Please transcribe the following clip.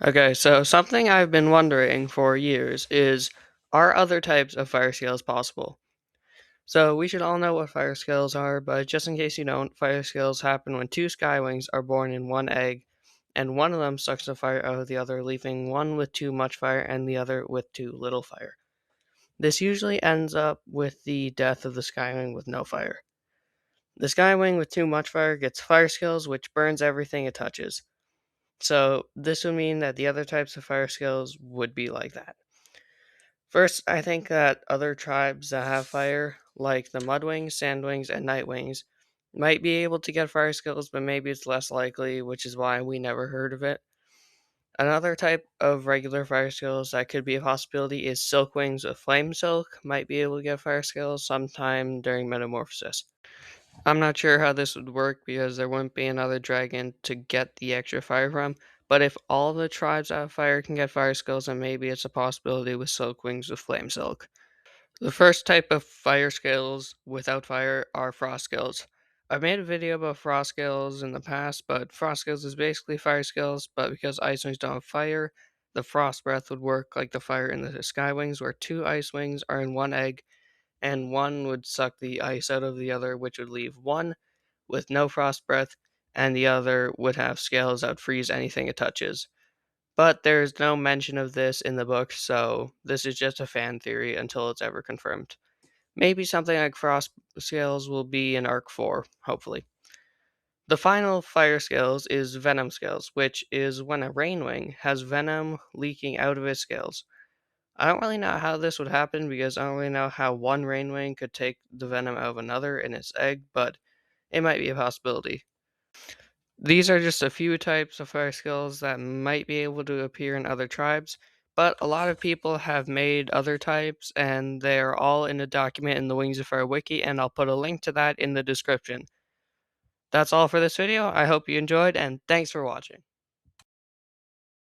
Okay, so something I've been wondering for years is, are other types of fire scales possible? So we should all know what fire scales are, but just in case you don't, fire scales happen when two skywings are born in one egg, and one of them sucks the fire out of the other, leaving one with too much fire and the other with too little fire. This usually ends up with the death of the skywing with no fire. The skywing with too much fire gets fire scales, which burns everything it touches. So this would mean that the other types of fire scales would be like that. First, I think that other tribes that have fire, like the Mudwings, Sandwings, and Nightwings, might be able to get fire skills, but maybe it's less likely, which is why we never heard of it. Another type of regular fire skills that could be a possibility is Silkwings with Flame Silk, might be able to get fire skills sometime during metamorphosis. I'm not sure how this would work because there wouldn't be another dragon to get the extra fire from, but if all the tribes that have fire can get fire skills, then maybe it's a possibility with Silkwings with Flame Silk. The first type of fire scales without fire are Frostscales. I've made a video about Frostscales in the past, but Frostscales is basically fire scales, but because Ice Wings don't have fire, the Frost Breath would work like the fire in the Skywings, where two Ice Wings are in one egg, and one would suck the ice out of the other, which would leave one with no Frost Breath, and the other would have scales that would freeze anything it touches. But there's no mention of this in the book, so this is just a fan theory until it's ever confirmed. Maybe something like Frost Scales will be in Arc 4, hopefully. The final fire scales is Venomscales, which is when a rainwing has venom leaking out of its scales. I don't really know how this would happen because I don't really know how one rainwing could take the venom out of another in its egg, but it might be a possibility. These are just a few types of fire skills that might be able to appear in other tribes, but a lot of people have made other types, and they're all in a document in the Wings of Fire wiki, and I'll put a link to that in the description. That's all for this video. I hope you enjoyed, and thanks for watching.